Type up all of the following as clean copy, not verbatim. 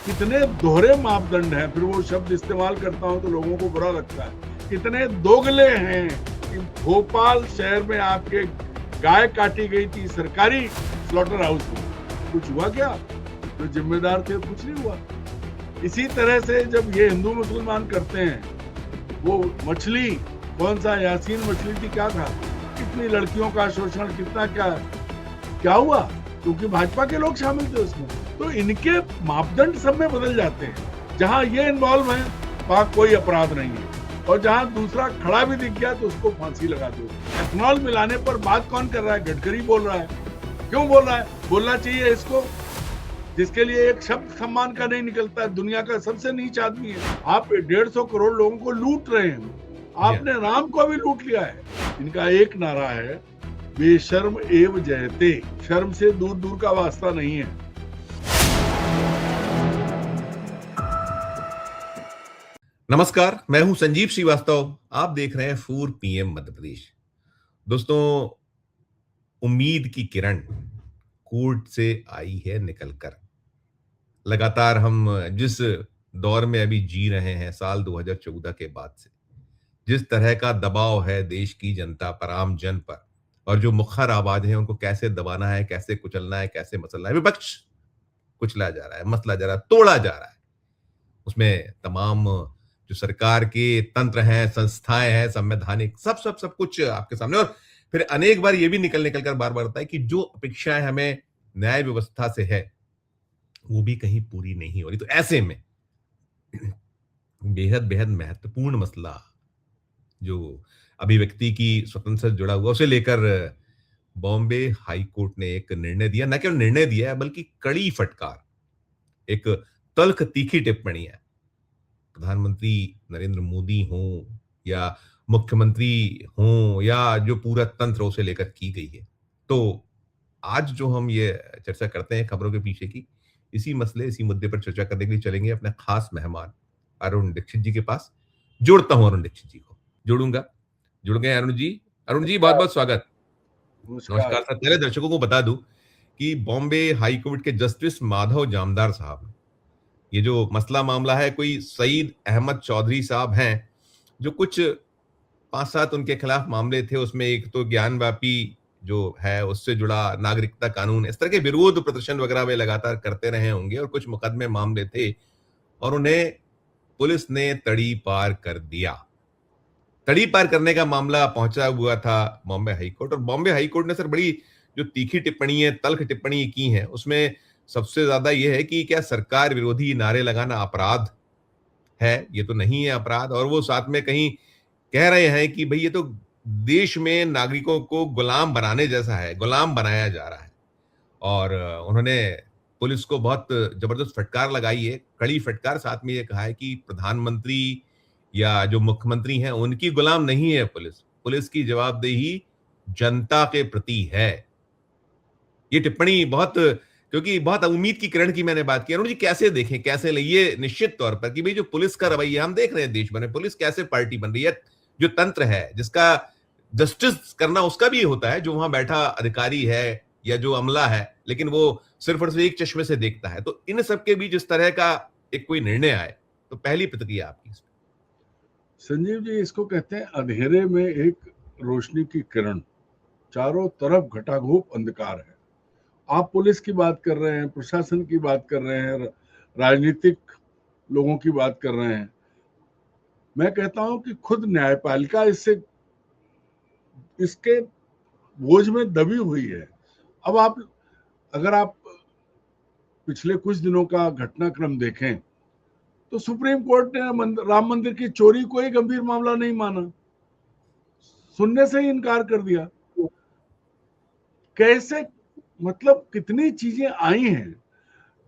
कितने दोहरे मापदंड हैं, फिर वो शब्द इस्तेमाल करता हूं तो लोगों को बुरा लगता है। कितने दोगले हैं कि भोपाल शहर में आपके गाय काटी गई थी सरकारी स्लॉटर हाउस में, कुछ हुआ क्या? जो जिम्मेदार थे कुछ नहीं हुआ। इसी तरह से जब ये हिंदू मुसलमान करते हैं, वो मछली कौन सा यासीन मछली थी, क्या था, कितनी लड़कियों का शोषण, कितना क्या हुआ, क्योंकि भाजपा के लोग शामिल थे उसमें। तो इनके मापदंड सब में बदल जाते हैं। जहां ये इन्वॉल्व है वहां कोई अपराध नहीं है, और जहां दूसरा खड़ा भी दिख गया तो उसको फांसी लगा दो। एथनॉल मिलाने पर बात कौन कर रहा है? गडकरी बोल रहा है। क्यों बोल रहा है? बोलना चाहिए इसको, जिसके लिए एक शब्द सम्मान का नहीं निकलता है। दुनिया का सबसे नीच आदमी है। आप 150 करोड़ लोगों को लूट रहे हैं, आपने राम को भी लूट लिया है। इनका एक नारा है, बेशर्म एव जयते। शर्म से दूर दूर का वास्ता नहीं है। नमस्कार, मैं हूं संजीव श्रीवास्तव। आप देख रहे हैं 4 PM मध्य प्रदेश। दोस्तों, उम्मीद की किरण कोर्ट से आई है निकलकर। लगातार हम जिस दौर में अभी जी रहे हैं, साल 2014 के बाद से जिस तरह का दबाव है देश की जनता पर, आम जन पर, और जो मुखर आवाज है उनको कैसे दबाना है, कैसे कुचलना है, कैसे मसलना है, विपक्ष कुचला जा रहा है, मसला जा रहा है, तोड़ा जा रहा है। उसमें तमाम जो सरकार के तंत्र हैं, संस्थाएं हैं, संवैधानिक, सब कुछ आपके सामने। और फिर अनेक बार ये भी निकल कर बार बार आता है कि जो अपेक्षाएं हमें न्याय व्यवस्था से है वो भी कहीं पूरी नहीं हो रही। तो ऐसे में बेहद बेहद महत्वपूर्ण मसला, जो अभिव्यक्ति की स्वतंत्रता से जुड़ा हुआ, उसे लेकर बॉम्बे हाई कोर्ट ने एक निर्णय दिया। न केवल निर्णय दिया है बल्कि कड़ी फटकार, एक तल्ख तीखी टिप्पणी है। प्रधानमंत्री नरेंद्र मोदी हों या मुख्यमंत्री हों या जो पूरा तंत्र उसे लेकर की गई है। तो आज जो हम ये चर्चा करते हैं खबरों के पीछे की, इसी मसले, इसी मुद्दे पर चर्चा करने के लिए चलेंगे अपने खास मेहमान अरुण दीक्षित जी के पास। जोड़ता हूं अरुण दीक्षित जी को, जोड़ूंगा। जुड़ गए अरुण जी। अरुण जी, बहुत नमस्कार। बहुत स्वागत। नमस्कार। नमस्कार सर। पहले दर्शकों को बता दूं कि बॉम्बे हाई कोर्ट के जस्टिस माधव जामदार साहब, ये जो मसला मामला है, कोई सईद अहमद चौधरी साहब हैं, जो कुछ 5-7 उनके खिलाफ मामले थे। उसमें एक तो ज्ञानवापी जो है उससे जुड़ा, नागरिकता कानून, इस तरह के विरोध प्रदर्शन वगैरह वे लगातार करते रहे होंगे, और कुछ मुकदमे मामले थे, और उन्हें पुलिस ने तड़ी पार कर दिया। तड़ी पार करने का मामला पहुंचा हुआ था बॉम्बे हाई कोर्ट, और बॉम्बे हाई कोर्ट ने सर बड़ी जो तीखी टिप्पणी है, तल्ख टिप्पणी की है, उसमें सबसे ज्यादा यह है कि क्या सरकार विरोधी नारे लगाना अपराध है? ये तो नहीं है अपराध। और वो साथ में कहीं कह रहे हैं कि भाई ये तो देश में नागरिकों को गुलाम बनाने जैसा है, गुलाम बनाया जा रहा है। और उन्होंने पुलिस को बहुत जबरदस्त फटकार लगाई है, कड़ी फटकार। साथ में ये कहा है कि प्रधानमंत्री या जो मुख्यमंत्री हैं उनकी गुलाम नहीं है पुलिस, पुलिस की जवाबदेही जनता के प्रति है। ये टिप्पणी बहुत, क्योंकि बहुत उम्मीद की किरण की मैंने बात की। अरुण जी, कैसे देखें, कैसे ले ये निश्चित तौर पर कि भाई जो पुलिस का रवैया हम देख रहे हैं देश भर में, पुलिस कैसे पार्टी बन रही है, जो तंत्र है जिसका जस्टिस करना उसका भी होता है, जो वहां बैठा अधिकारी है या जो अमला है, लेकिन वो सिर्फ और सिर्फ एक चश्मे से देखता है। तो इन सब के बीच इस तरह का एक कोई निर्णय आए, तो पहली प्रतिक्रिया आपकी इसमें? संजीव जी, इसको कहते हैं अंधेरे में एक रोशनी की किरण। चारों तरफ घटाघोप अंधकार है। आप पुलिस की बात कर रहे हैं, प्रशासन की बात कर रहे हैं, राजनीतिक लोगों की बात कर रहे हैं। मैं कहता हूं कि खुद न्यायपालिका इसके बोझ में दबी हुई है। अब अगर आप पिछले कुछ दिनों का घटनाक्रम देखें तो सुप्रीम कोर्ट ने राम मंदिर की चोरी को ही गंभीर मामला नहीं माना, सुनने से ही इनकार कर दिया। कैसे, मतलब कितनी चीजें आई हैं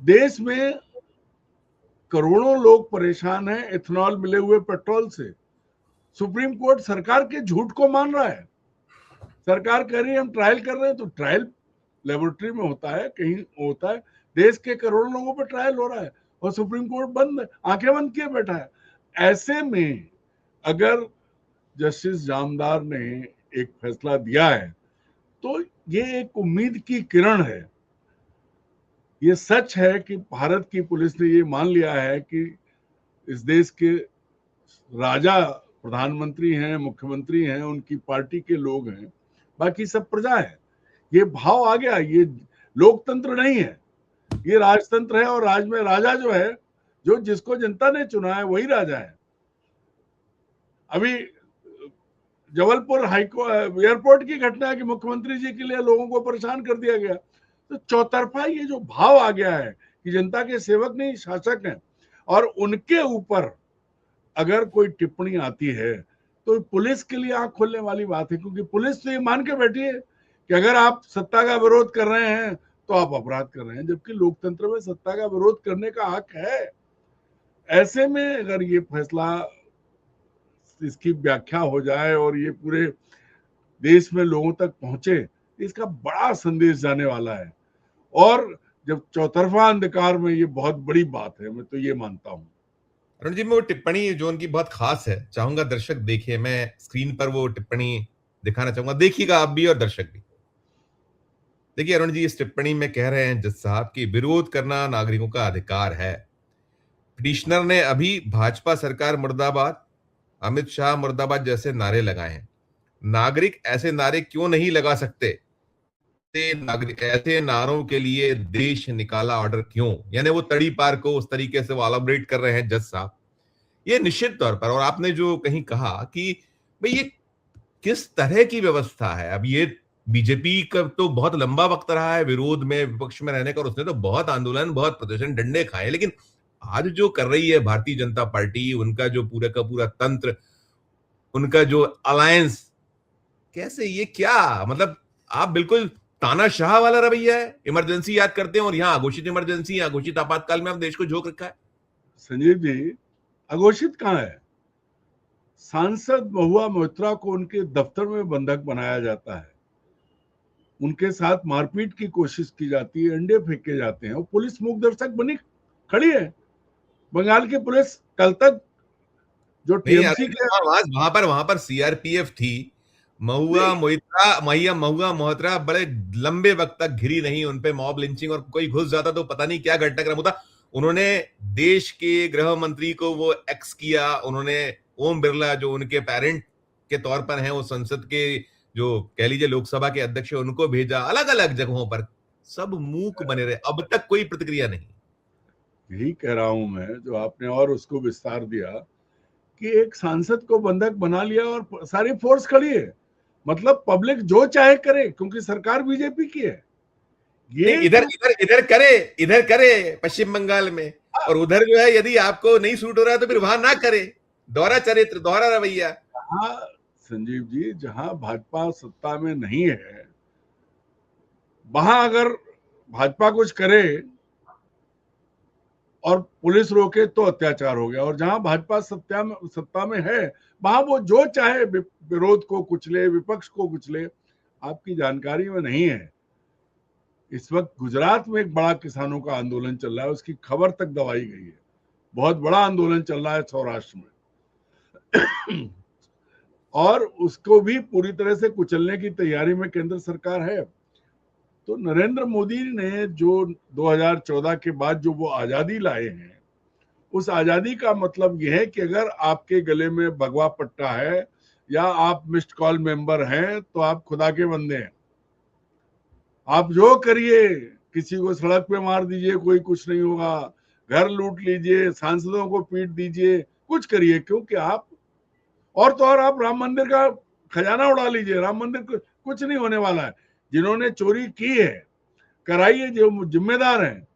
देश में। करोड़ों लोग परेशान हैं इथेनॉल मिले हुए पेट्रोल से। सुप्रीम कोर्ट सरकार के झूठ को मान रहा है। सरकार कह रही है हम ट्रायल कर रहे हैं, तो ट्रायल लेबोरेटरी में होता है, कहीं होता है। देश के करोड़ों लोगों पर ट्रायल हो रहा है और सुप्रीम कोर्ट बंद, आंखें बंद किए बैठा है। ऐसे में अगर जस्टिस जामदार ने एक फैसला दिया है तो ये एक उम्मीद की किरण है। ये सच है कि भारत की पुलिस ने ये मान लिया है कि इस देश के राजा प्रधानमंत्री हैं, मुख्यमंत्री हैं, उनकी पार्टी के लोग हैं, बाकी सब प्रजा है। ये भाव आ गया। ये लोकतंत्र नहीं है, ये राजतंत्र है। और राज में राजा जो है, जो जिसको जनता ने चुना है वही राजा है। अभी जबलपुर एयरपोर्ट की घटना है कि मुख्यमंत्री जी के लिए लोगों को परेशान कर दिया गया। तो चौतरफा ये जो भाव आ गया है कि जनता के सेवक नहीं शासक हैं, और उनके ऊपर अगर कोई टिप्पणी आती है तो पुलिस के लिए आंख खोलने वाली बात है, क्योंकि पुलिस तो ये मान के बैठी है कि अगर आप सत्ता का विरोध कर रहे हैं तो आप अपराध कर रहे हैं, जबकि लोकतंत्र में सत्ता का विरोध करने का हक है। ऐसे में अगर ये फैसला, इसकी व्याख्या हो जाए और ये पूरे देश में लोगों तक पहुंचे, इसका बड़ा संदेश जाने वाला है। और जब चौतरफा अंधकार में, ये बहुत बड़ी बात है, मैं तो ये मानता हूं। अरुण जी, मैं वो टिप्पणी जो उनकी बहुत खास है, चाहूंगा दर्शक देखिए, मैं स्क्रीन पर वो टिप्पणी दिखाना चाहूंगा, देखिएगा आप भी और दर्शक भी। देखिए अरुण जी, इस टिप्पणी में कह रहे हैं जज साहब कि विरोध करना नागरिकों का अधिकार है। पिटिशनर ने अभी भाजपा सरकार मुर्दाबाद, अमित शाह मुर्दाबाद जैसे नारे लगाए हैं। नागरिक ऐसे नारे क्यों नहीं लगा सकते? नागरिक ऐसे नारों के लिए देश निकाला ऑर्डर क्यों? यानी वो तड़ी पार को उस तरीके से वो एलाबोरेट कर रहे हैं जज साहब। ये निश्चित तौर पर, और आपने जो कहीं कहा कि भाई ये किस तरह की व्यवस्था है, अब ये बीजेपी का तो बहुत लंबा वक्त रहा है विरोध में, विपक्ष में रहने का, और उसने तो बहुत आंदोलन, बहुत प्रदर्शन, डंडे खाए, लेकिन आज जो कर रही है भारतीय जनता पार्टी, उनका जो पूरा का पूरा तंत्र, उनका जो अलायंस, कैसे ये क्या मतलब, आप बिल्कुल तानाशाह वाला रवैया है। इमरजेंसी याद करते हैं और यहाँ अघोषित इमरजेंसी, अघोषित आपातकाल में आप देश को झोंक रखा है। संजीव जी, अघोषित कहाँ है? सांसद महुआ मोइत्रा को उनके दफ्तर में बंधक बनाया जाता है, उनके साथ मारपीट की कोशिश की जाती है, अंडे फेंके जाते हैं, और पुलिस मूक दर्शक बनी खड़ी है। बंगाल की पुलिस कल तक जो टीएमसी के वहां पर सीआरपीएफ थी। महुआ मोहत्रा बड़े लंबे वक्त तक घिरी नहीं, उनपे मॉब लिंचिंग, और कोई घुस जाता तो पता नहीं क्या घटनाक्रम होता। उन्होंने देश के गृह मंत्री को वो एक्स किया, उन्होंने ओम बिरला जो उनके पेरेंट के तौर पर हैं, वो संसद के जो कह लीजिए लोकसभा के अध्यक्ष, उनको भेजा अलग अलग जगहों पर, सब मूक बने रहे, अब तक कोई प्रतिक्रिया नहीं। यही कह रहा हूं मैं, जो आपने और उसको विस्तार दिया कि एक सांसद को बंधक बना लिया और सारी फोर्स खड़ी है। मतलब पब्लिक जो चाहे करे, क्योंकि सरकार बीजेपी की है। ये इधर इधर इधर करे पश्चिम बंगाल में, और उधर जो है यदि आपको नहीं सूट हो रहा है तो फिर वहां ना करे। दोहरा चरित्र, दोहरा रवैया। जहां संजीव जी, जहां भाजपा सत्ता में नहीं है, वहां अगर भाजपा कुछ करे और पुलिस रोके तो अत्याचार हो गया, और जहां भाजपा सत्ता में है, वहां वो जो चाहे विरोध को कुचले, विपक्ष को कुचले। आपकी जानकारी में नहीं है, इस वक्त गुजरात में एक बड़ा किसानों का आंदोलन चल रहा है, उसकी खबर तक दबाई गई है। बहुत बड़ा आंदोलन चल रहा है सौराष्ट्र में और उसको भी पूरी तरह से कुचलने की तैयारी में केंद्र सरकार है। तो नरेंद्र मोदी ने जो 2014 के बाद जो वो आजादी लाए हैं, उस आजादी का मतलब यह है कि अगर आपके गले में भगवा पट्टा है या आप मिस्ड कॉल मेंबर हैं तो आप खुदा के बंदे हैं। आप जो करिए, किसी को सड़क पे मार दीजिए, कोई कुछ नहीं होगा, घर लूट लीजिए, सांसदों को पीट दीजिए, कुछ करिए, क्योंकि आप, और तो और आप राम मंदिर का खजाना उड़ा लीजिए, राम मंदिर कुछ नहीं होने वाला है। जिन्होंने चोरी की है कराइए, जो जिम्मेदार हैं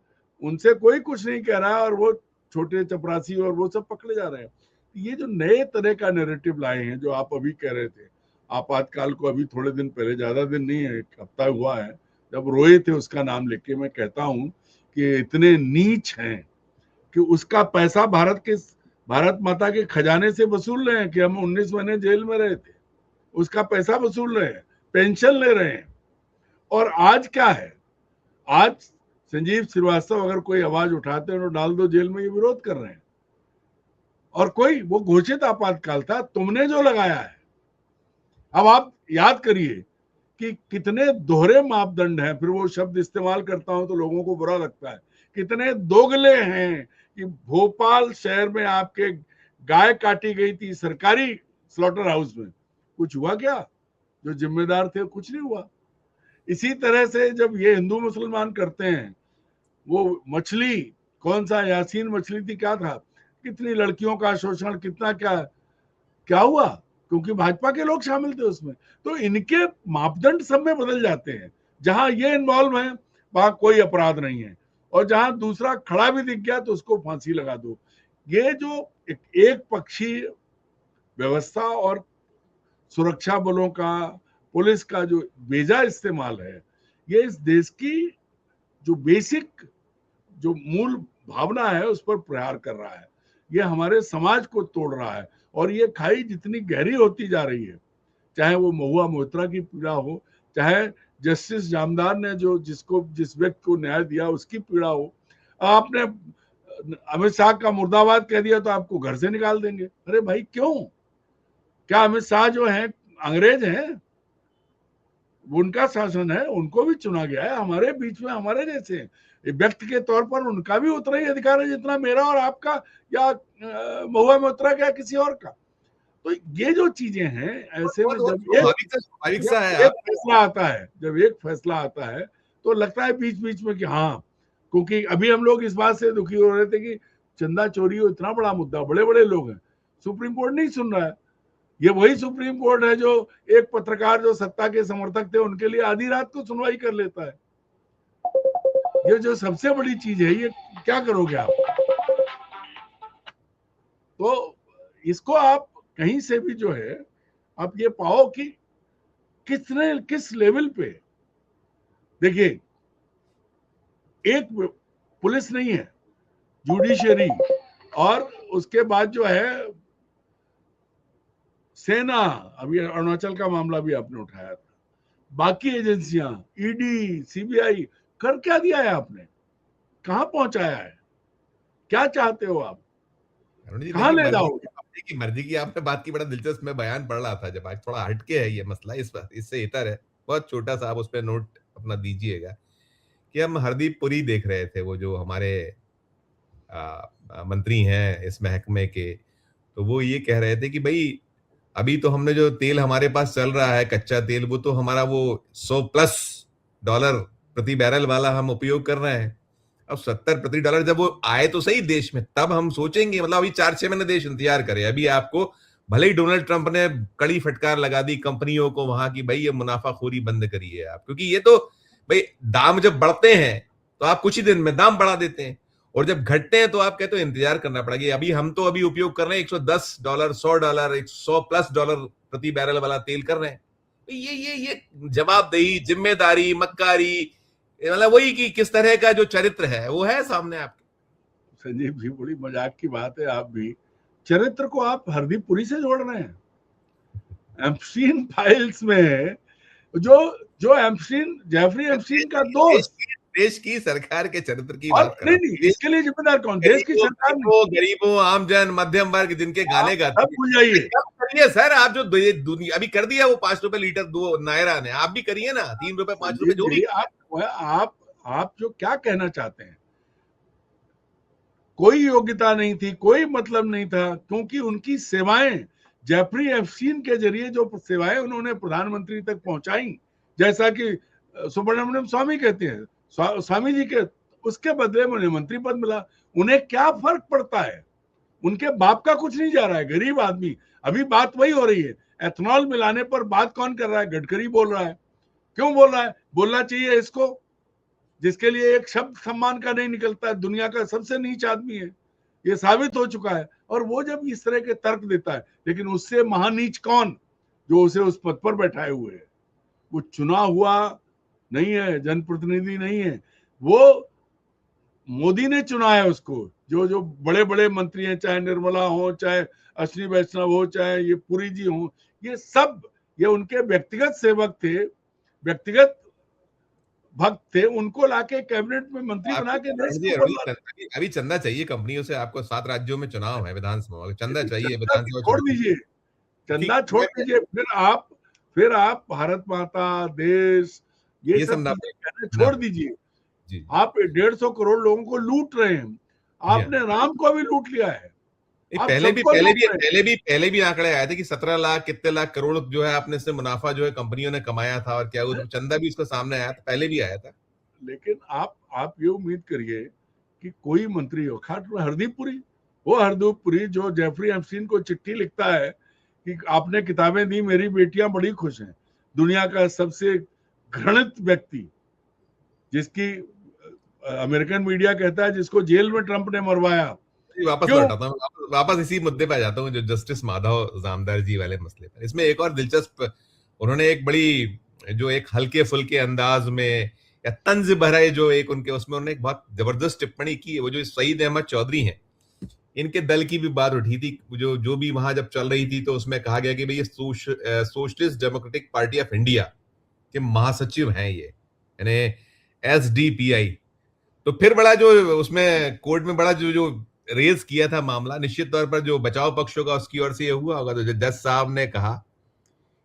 उनसे कोई कुछ नहीं कह रहा है, और वो छोटे चपरासी और वो सब पकड़े जा रहे हैं। ये जो नए तरह का नैरेटिव लाए हैं, जो आप अभी कह रहे थे, आपातकाल को अभी थोड़े दिन पहले, ज्यादा दिन नहीं है, एक हफ्ता हुआ है, जब रोए थे उसका नाम लेके, मैं कहता हूं कि इतने नीच हैं कि उसका पैसा भारत माता के खजाने से वसूल रहे हैं कि हम 19 महीने जेल में रहे थे, उसका पैसा वसूल रहे हैं, पेंशन ले रहे हैं। और आज क्या है, आज संजीव श्रीवास्तव अगर कोई आवाज उठाते हैं तो डाल दो जेल में, ये विरोध कर रहे हैं। और कोई, वो घोषित आपातकाल था, तुमने जो लगाया है। अब आप याद करिए कि कितने दोहरे मापदंड हैं, फिर वो शब्द इस्तेमाल करता हूं तो लोगों को बुरा लगता है, कितने दोगले हैं कि भोपाल शहर में आपके गाय काटी गई थी सरकारी स्लॉटर हाउस में, कुछ हुआ क्या? जो जिम्मेदार थे कुछ नहीं हुआ। इसी तरह से जब ये हिंदू मुसलमान करते हैं, वो मछली कौन सा यासीन मछली थी, क्या था, कितनी लड़कियों का शोषण, कितना क्या क्या हुआ, क्योंकि भाजपा के लोग शामिल थे उसमें। तो इनके मापदंड सब में बदल जाते हैं। जहां ये इन्वॉल्व है वहां कोई अपराध नहीं है, और जहां दूसरा खड़ा भी दिख गया तो उसको फांसी लगा दो। ये जो एक पक्षी व्यवस्था और सुरक्षा बलों का, पुलिस का जो बेजा इस्तेमाल है, ये इस देश की जो बेसिक जो मूल भावना है उस पर प्रहार कर रहा है। ये हमारे समाज को तोड़ रहा है, और ये खाई जितनी गहरी होती जा रही है, चाहे वो महुआ मोहित्रा की पीड़ा हो, चाहे जस्टिस जामदार ने जो जिस व्यक्ति को न्याय दिया उसकी पीड़ा हो। आपने अमित शाह का मुर्दाबाद कह दिया तो आपको घर से निकाल देंगे। अरे भाई क्यों? क्या अमित शाह जो है अंग्रेज हैं? उनका शासन है, उनको भी चुना गया है, हमारे बीच में हमारे जैसे व्यक्ति के तौर पर उनका भी उतना ही अधिकार है जितना मेरा और आपका, या महुआ मोहित्रा का, किसी और का। तो ये जो चीजें हैं, ऐसे में जब एक फैसला आता है, जब एक फैसला आता है तो लगता है बीच बीच में कि हाँ, क्योंकि अभी हम लोग इस बात से दुखी हो रहे थे कि चंदा चोरी हो, इतना बड़ा मुद्दा, बड़े बड़े लोग हैं, सुप्रीम कोर्ट नहीं सुन रहा है। ये वही सुप्रीम कोर्ट है जो एक पत्रकार जो सत्ता के समर्थक थे उनके लिए आधी रात को सुनवाई कर लेता है। ये जो सबसे बड़ी चीज है, ये क्या करोगे आप? तो इसको आप कहीं से भी जो है आप ये पाओ कि किस लेवल पे, देखिए, एक पुलिस नहीं है, जुडिशरी, और उसके बाद जो है सेना, अभी अरुणाचल का मामला भी आपने उठाया था, बाकी एजेंसियां, ईडी, सीबीआई, कर क्या दिया है आपने? कहां पहुंचाया है? क्या चाहते हो आप? कहां ले जाओगे? की मर्जी की आपने बात की, बड़ा दिलचस्प मैं बयान पढ़ रहा था जब, आज थोड़ा हटके है ये मसला, इस बात इससे इतर है, बहुत छोटा सा, आप उस पर नोट अपना दीजिएगा कि हम हरदीप पुरी देख रहे थे, वो जो हमारे मंत्री हैं इस महकमे के, तो वो ये कह रहे थे कि भाई अभी तो हमने जो तेल हमारे पास चल रहा है कच्चा तेल, वो तो हमारा वो $100+ प्रति बैरल वाला हम उपयोग कर रहे हैं। अब $70 जब वो आए तो सही देश में, तब हम सोचेंगे, मतलब अभी 4-6 महीने देश इंतजार करे। अभी आपको भले ही डोनाल्ड ट्रंप ने कड़ी फटकार लगा दी कंपनियों को वहां की, भाई ये मुनाफाखोरी बंद करिए आप, क्योंकि ये तो भाई दाम जब बढ़ते हैं तो आप कुछ ही दिन में दाम बढ़ा देते हैं, और जब घटते हैं तो आप कहते हो इंतजार करना पड़ेगा। अभी हम तो अभी उपयोग कर रहे हैं $110, $100, $100+ प्रति बैरल वाला तेल कर रहे हैं। ये जवाबदेही, जिम्मेदारी, मक्कारी, मतलब वही कि किस तरह का जो चरित्र है वो है सामने आपके। संजीव जी, बड़ी मजाक की बात है, आप भी चरित्र को आप हरदीप पुरी से जोड़ रहे हैं। एप्स्टीन फाइल्स में जो एप्स्टीन, जेफरी एप्स्टीन का दोस्त, देश की सरकार के चरित्र की और बात कर रहा हूं। नहीं, इसके लिए जिम्मेदार कौन? देश की सरकार नहीं, गरीबों, आमजन, मध्यम वर्ग जिनके गाने गाते हैं। भूल जाइए, करिए सर, आप जो दुनिया अभी कर दिया वो ₹5 लीटर, 2 नायरा ने, आप भी करिए ना, ₹3, ₹5 जो भी। आप जो क्या कहना चाहते हैं, कोई योग्यता नहीं थी, कोई मतलब नहीं था, क्योंकि उनकी सेवाएं, जेफरी एप्स्टीन के जरिए जो सेवाएं उन्होंने प्रधानमंत्री तक पहुंचाई, जैसा कि सुब्रमण्यम स्वामी कहते हैं, स्वामी जी के, उसके बदले में उन्हें मंत्री पद मिला। उन्हें क्या फर्क पड़ता है? उनके बाप का कुछ नहीं जा रहा है, गरीब आदमी। अभी बात वही हो रही है, एथनॉल मिलाने पर बात कौन कर रहा है? गडकरी बोल रहा है। क्यों बोल रहा है? बोलना चाहिए इसको, जिसके लिए एक शब्द सम्मान का नहीं निकलता है, दुनिया का सबसे नीच आदमी है, ये साबित हो चुका है। और वो जब इस तरह के तर्क देता है, लेकिन उससे महानीच कौन? जो उसे उस पद पर बैठाए हुए है। वो चुना हुआ नहीं है, जनप्रतिनिधि नहीं है, वो मोदी ने चुना है उसको। जो जो बड़े बड़े मंत्री हैं, चाहे निर्मला हो, चाहे अश्विनी वैष्णव हो, चाहे ये पुरी जी हो, ये सब ये उनके व्यक्तिगत सेवक थे, व्यक्तिगत भक्त थे, उनको लाके कैबिनेट में मंत्री बना के। अभी चंदा चाहिए कंपनियों से, आपको 7 राज्यों में चुनाव है विधानसभा, चंदा चाहिए छोड़ दीजिए, चंदा छोड़ दीजिए, फिर आप भारत माता, देश, ये ये सब सब ना चीजें कहना ना छोड़ दीजिए। जी आप 150 करोड़ लोगों को लूट रहे हैं। जी हाँ। आपने राम को भी लूट लिया है। ये आप सबको लूट रहे हैं। पहले भी आंकड़े आए थे कि 17 लाख कितने लाख करोड़ जो है आपने से मुनाफा जो है कंपनियों ने कमाया था, और क्या वो चंदा भी उसका सामने आया था, पहले भी आया था। लेकिन आप ये उम्मीद करिए कि कोई मंत्री हो, खास हरदीप पुरी, वो हरदीप पुरी जो जेफरी एप्स्टीन को चिट्ठी लिखता है कि आपने किताबें दी, मेरी बेटियां बड़ी खुश हैं, दुनिया का सबसे घृणित व्यक्ति, जिसकी अमेरिकन मीडिया कहता है जिसको जेल में ट्रंप ने मरवाया। वापस क्यों? लौटाता हूँ, वापस इसी मुद्दे पे आ जाता हूँ, जो जस्टिस माधव जामदार जी वाले मसले पर। इसमें एक और दिलचस्प, उन्होंने एक बड़ी, जो एक हल्के फुल्के अंदाज में या तंज भरे जो एक उनके उसमें उन्होंने एक बहुत जबरदस्त टिप्पणी की। वो जो सईद अहमद चौधरी हैं, इनके दल की भी बात उठी थी, जो भी वहां जब चल रही थी, तो उसमें कहा गया कि भाई ये socialist democratic party of India के महासचिव हैं ये, यानी एसडीपीआई। तो फिर बड़ा जो उसमें कोर्ट में बड़ा जो जो रेज किया था मामला, निश्चित तौर पर जो बचाव पक्ष होगा उसकी ओर से ये हुआ होगा। तो जज साहब ने कहा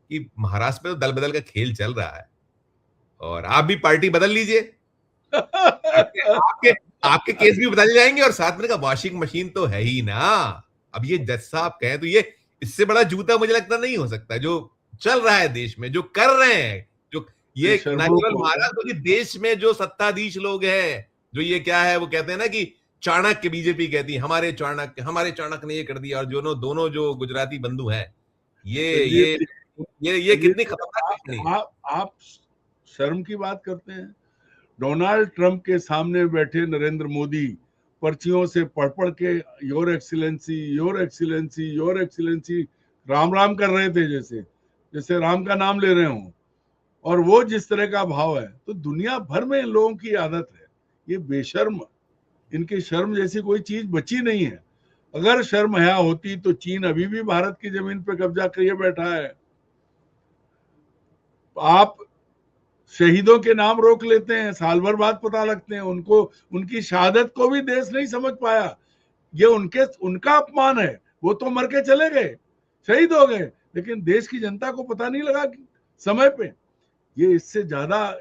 कि महाराष्ट्र में तो दल बदल का खेल चल रहा है, और आप भी पार्टी बदल लीजिए, आपके आपके आपके केस भी बदल जाएंगे, और साथ में का वॉशिंग मशीन तो है ही ना। अब ये जज साहब कहें तो ये इससे बड़ा जूता मुझे लगता नहीं हो सकता, जो चल रहा है देश में, जो कर रहे हैं, जो ये न बेशर्मों केवल को। महाराष्ट्र बल्कि देश में जो सत्ताधीश लोग हैं, जो ये क्या है, वो कहते हैं ना कि चाणक्य, बीजेपी कहती है हमारे चाणक्य ने ये कर दिया, और जो दोनों जो गुजराती बंधु हैं, ये संजीव ये जी, ये संजीव कितनी जी, खतरनाक टिप्पणी है। आप शर्म की बात करते हैं। डोनाल्ड ट्रंप के सामने बैठे नरेंद्र मोदी पर्चियों से पढ़ पढ़ के your excellency, your excellency, your excellency Ram Ram कर रहे थे, जैसे जैसे राम का नाम ले रहे हो। और वो जिस तरह का भाव है, तो दुनिया भर में इन लोगों की आदत है। ये बेशर्म, इनकी शर्म जैसी कोई चीज बची नहीं है। अगर शर्म हया होती तो चीन अभी भी भारत की जमीन पर कब्जा किए बैठा है। आप शहीदों के नाम रोक लेते हैं, साल भर बाद पता लगते हैं उनको, उनकी शहादत को भी देश नहीं समझ पाया। ये उनका अपमान है। वो तो मर के चले गए, शहीद हो गए, लेकिन देश की जनता को पता नहीं लगा कि समय पे। ये इससे ज्यादा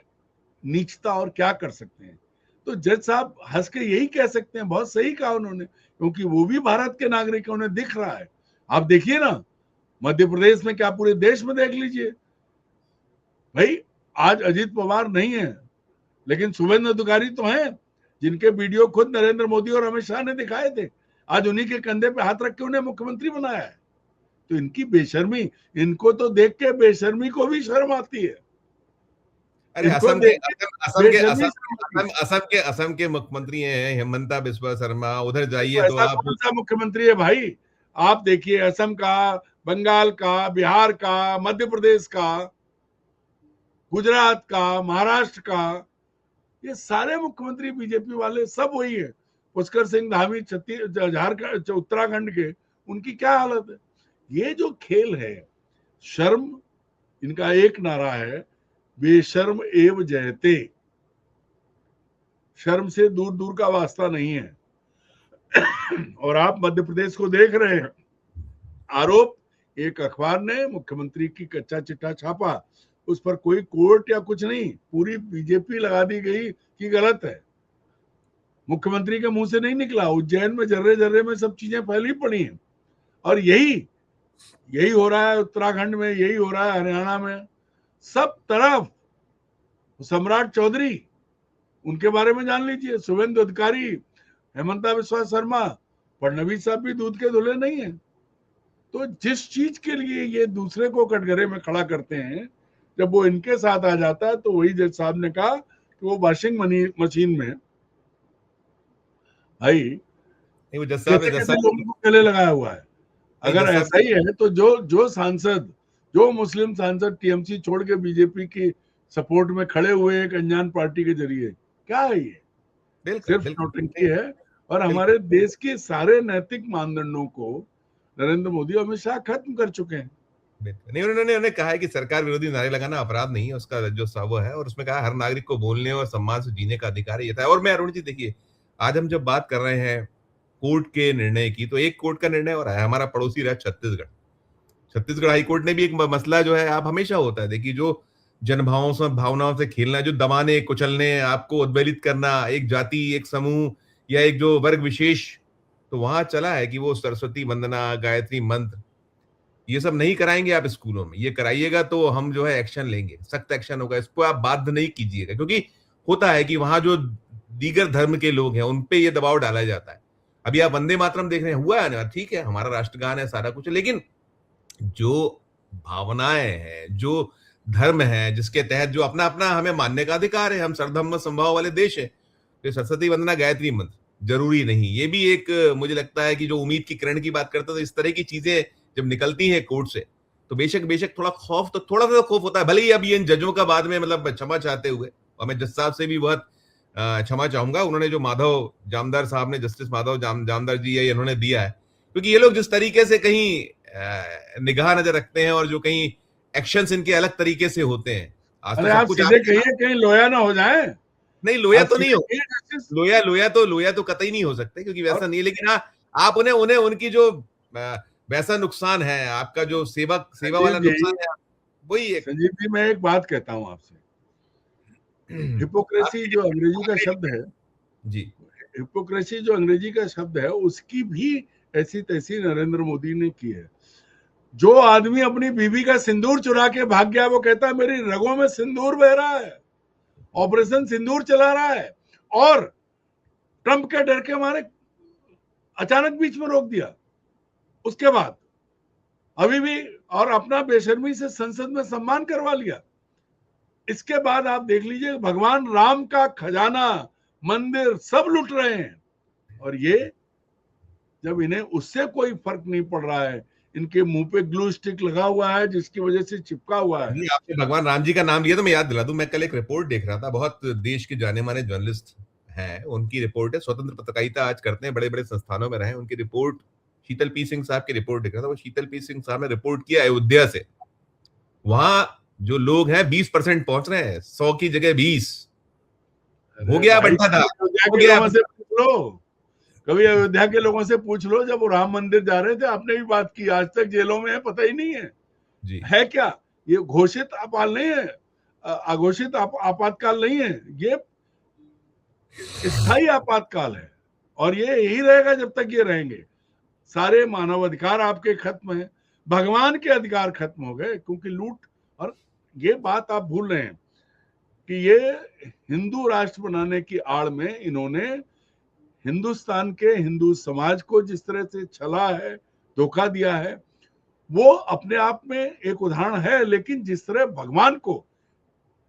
नीचता और क्या कर सकते हैं। तो जज साहब हंस के यही कह सकते हैं, बहुत सही कहा उन्होंने, क्योंकि वो भी भारत के नागरिक हैं, उन्हें दिख रहा है। आप देखिए ना, मध्य प्रदेश में क्या, पूरे देश में देख लीजिए भाई। आज अजीत पवार नहीं है, लेकिन शुभेंदु अधिकारी तो हैं, जिनके वीडियो खुद नरेंद्र मोदी और अमित शाह ने दिखाए थे। आज उन्हीं के कंधे पे हाथ रख के उन्हें मुख्यमंत्री बनाया है। तो इनकी बेशर्मी, इनको तो देख के बेशर्मी को भी शर्म आती है। अरे इनको देख के बेशर्मी शर्म आती है। असम के मुख्यमंत्री हैं हेमंता बिस्वा शर्मा, उधर जाइए तो तो ऐसा आप। कौन सा मुख्यमंत्री है भाई? आप देखिए, असम का, बंगाल का, बिहार का, मध्य प्रदेश का, गुजरात का, महाराष्ट्र का, ये सारे मुख्यमंत्री बीजेपी वाले सब वही है। पुष्कर सिंह धामी झारखंड, उत्तराखंड के, उनकी क्या हालत है। ये जो खेल है, शर्म, इनका एक नारा है, बेशर्म एव जयते। शर्म से दूर दूर का वास्ता नहीं है। और आप मध्य प्रदेश को देख रहे हैं, आरोप, एक अखबार ने मुख्यमंत्री की कच्चा चिट्ठा छापा, उस पर कोई कोर्ट या कुछ नहीं, पूरी बीजेपी लगा दी गई कि गलत है। मुख्यमंत्री के मुंह से नहीं निकला, उज्जैन में जर्रे जर्रे में सब चीजें फैली पड़ी हैं। और यही हो रहा है उत्तराखंड में, यही हो रहा है हरियाणा में, सब तरफ। सम्राट चौधरी, उनके बारे में जान लीजिए, शुभेंदु अधिकारी, हेमंता बिस्वा शर्मा, फडणवीस साहब भी दूध के धुले नहीं है। तो जिस चीज के लिए ये दूसरे को कटघरे में खड़ा करते हैं, जब वो इनके साथ आ जाता है, तो वही जज साहब ने कहा कि वो वॉशिंग मशीन में भाई वो जज कैसे कैसे लोगों को गले लगाया हुआ है। अगर ऐसा ही है तो जो सांसद, जो मुस्लिम सांसद टीएमसी छोड़ के बीजेपी की सपोर्ट में खड़े हुए एक अनजान पार्टी के जरिए, क्या है ये? सिर्फ नौटंकी है। और हमारे देश के सारे नैतिक मानदंडों को नरेंद्र मोदी और अमित शाह खत्म कर चुके हैं। नहीं, उन्होंने कहा है कि सरकार विरोधी नारे लगाना अपराध नहीं है, उसका जो वो है, और उसमें कहा हर नागरिक को बोलने और सम्मान से जीने का अधिकार है। और मैं अरुण जी देखिए, आज हम जब बात कर रहे हैं कोर्ट के निर्णय की, तो एक कोर्ट का निर्णय हो रहा है, हमारा पड़ोसी राज्य छत्तीसगढ़। छत्तीसगढ़ हाईकोर्ट ने भी एक मसला जो है, आप हमेशा होता है, देखिए जो भावनाओं से खेलना, जो दबाने कुचलने, आपको उद्वेलित करना, एक जाति, एक समूह या एक जो वर्ग विशेष, तो वहां चला है कि वो सरस्वती वंदना, गायत्री मंत्र, ये सब नहीं कराएंगे आप स्कूलों में। ये कराइएगा तो हम जो है एक्शन लेंगे, सख्त एक्शन होगा। इसको आप बाध्य नहीं कीजिएगा, क्योंकि होता है कि वहां जो दीगर धर्म के लोग हैं उन पे ये दबाव डाला जाता है। अभी आप वंदे मातरम देख रहे हैं, हुआ है ना, ठीक है, हमारा राष्ट्रगान है, सारा कुछ, लेकिन जो भावनाएं हैं, जो धर्म है, जिसके तहत जो अपना अपना हमें मानने का अधिकार है, हम सर्वधर्म समभाव वाले देश है, तो सरस्वती वंदना, गायत्री मंत्र जरूरी नहीं। ये भी एक, मुझे लगता है कि जो उम्मीद की किरण की बात करते हैं, तो इस तरह की चीजें जब निकलती हैं कोर्ट से, तो बेशक बेशक थोड़ा खौफ, तो थोड़ा सा खौफ होता है। भले ही अब ये इन जजों का बाद में मतलब क्षमा चाहते हुए, और मैं जज साहब से भी बहुत क्षमा चाहूंगा, उन्होंने जो माधव जामदार साहब ने, जस्टिस माधव जामदार जी है, इन्होंने दिया है, क्योंकि ये लोग जिस तरीके से कहीं निगाह नजर रखते हैं और जो कहीं एक्शंस इनके अलग तरीके से होते हैं, आज तो अरे सब आप कुछ सीधे कहिए कहीं लोया ना हो जाए। नहीं, लोया आप तो नहीं हो, सीधे कहिए जस्टिस। लोया तो कतई नहीं हो सकते, क्योंकि वैसा नहीं है। लेकिन हाँ, आप उन्हें उन्हें उनकी जो वैसा नुकसान है, आपका जो सेवा वाला संजीव नुकसान जी, है, वही एक संजीव जी, मैं एक बात कहता हूं आपसे। हिपोक्रेसी जो अंग्रेजी का शब्द है, जी, हिपोक्रेसी जो अंग्रेजी का शब्द है, उसकी भी ऐसी तैसी नरेंद्र मोदी ने की है। जो आदमी अपनी बीवी का सिंदूर चुरा के भाग गया, वो कहता है मेरी रगों में सिंदूर बह रहा है, ऑपरेशन सिंदूर चला रहा है, और ट्रंप के डर के मारे अचानक बीच में रोक दिया। उसके बाद अभी भी, और अपना बेशर्मी से संसद में सम्मान करवा लिया। इसके बाद आप देख लीजिए, भगवान राम का खजाना, मंदिर सब लूट रहे हैं, और ये जब इन्हें उससे कोई फर्क नहीं पड़ रहा है, इनके मुंह पे ग्लू स्टिक लगा हुआ है जिसकी वजह से चिपका हुआ है। जी, आपने भगवान राम जी का नाम लिया तो मैं याद दिला दूं, मैं कल एक रिपोर्ट देख रहा था, बहुत देश के जाने माने जर्नलिस्ट हैं, उनकी रिपोर्ट है, स्वतंत्र पत्रकारिता आज करते हैं, बड़े बड़े संस्थानों में रहे, उनकी रिपोर्ट, शीतल पी सिंह साहब की रिपोर्ट देख रहा था। वो शीतल पी सिंह साहब ने रिपोर्ट किया अयोध्या से, वहां जो लोग हैं 20% पहुंच रहे हैं, 100 की जगह 20 हो गया, भाई, बंटा था, अयोध्या हो के गया। लोगों से पूछ लो, कभी अयोध्या के लोगों से पूछ लो, जब वो राम मंदिर जा रहे थे, आपने भी बात की, आज तक जेलों में है, पता ही नहीं जी, है क्या? ये घोषित आपाल नहीं है, अघोषित आपातकाल नहीं है, ये स्थायी आपातकाल है, और ये यही रहेगा जब तक ये रहेंगे। सारे मानव अधिकार आपके खत्म है, भगवान के अधिकार खत्म हो गए, क्योंकि लूट। और ये बात आप भूल रहे हैं कि ये हिंदू राष्ट्र बनाने की आड़ में इन्होंने हिंदुस्तान के हिंदू समाज को जिस तरह से छला है, धोखा दिया है, वो अपने आप में एक उदाहरण है। लेकिन जिस तरह भगवान को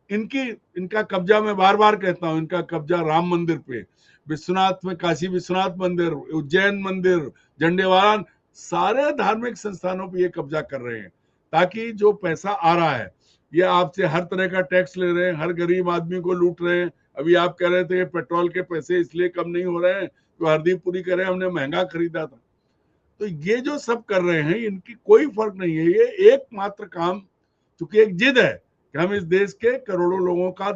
इनका कब्जा, मैं बार बार कहता हूं, इनका कब्जा राम मंदिर पे, विश्वनाथ में काशी विश्वनाथ मंदिर, उज्जैन मंदिर, झंडेवालान, सारे धार्मिक संस्थानों पे ये कब्जा कर रहे हैं, ताकि जो पैसा आ रहा है, ये आपसे हर तरह का टैक्स ले रहे हैं, हर गरीब आदमी को लूट रहे हैं। अभी आप कह रहे थे पेट्रोल के पैसे इसलिए कम नहीं हो रहे हैं तो हरदीप पुरी कह रहे हैं हमने महंगा खरीदा था। तो ये जो सब कर रहे हैं, इनकी कोई फर्क नहीं है। ये एकमात्र काम, क्योंकि एक जिद है कि हम इस देश के करोड़ों लोगों का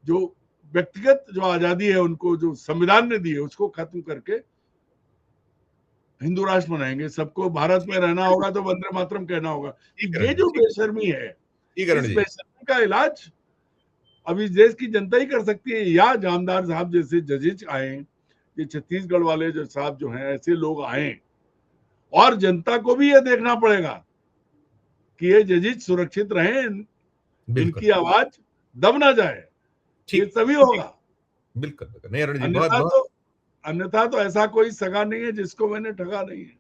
जो व्यक्तिगत जो आजादी है, उनको जो संविधान ने दी है, उसको खत्म करके हिंदू राष्ट्र बनाएंगे। सबको भारत में रहना होगा तो वंदे मातरम कहना होगा। ये जो बेशर्मी है, इस बेशर्मी का इलाज अब इस देश की जनता ही कर सकती है, या जामदार साहब जैसे जजेज आए, ये छत्तीसगढ़ वाले जो साहब जो हैं, ऐसे लोग आए, और जनता को भी ये देखना पड़ेगा कि ये जजेज सुरक्षित रहें, इनकी आवाज दब ना जाए, ये तभी होगा। बिल्कुल नहीं अरुण जी, बहुत अन्यथा तो ऐसा कोई सगा नहीं है जिसको मैंने ठगा नहीं है।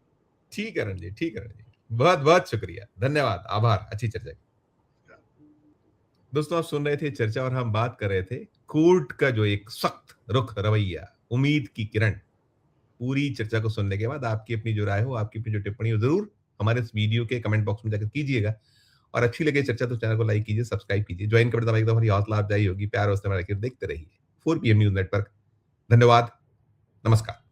ठीक है अरुण जी, ठीक है अरुण जी, बहुत बहुत शुक्रिया, धन्यवाद, आभार, अच्छी चर्चा। दोस्तों, आप सुन रहे थे चर्चा और हम बात कर रहे थे कोर्ट का जो एक सख्त रुख, रवैया, उम्मीद की किरण। पूरी चर्चा को सुनने के बाद आपकी अपनी जो राय हो, आपकी अपनी जो टिप्पणी हो, जरूर हमारे इस वीडियो के कमेंट बॉक्स में जाकर कीजिएगा। और अच्छी लगे चर्चा तो चैनल को लाइक कीजिए, सब्सक्राइब कीजिए, ज्वाइन कर दबाइए, हमारी हौसला अफजाई होगी। प्यार और देखते रहिए 4PM न्यूज नेटवर्क। धन्यवाद, नमस्कार।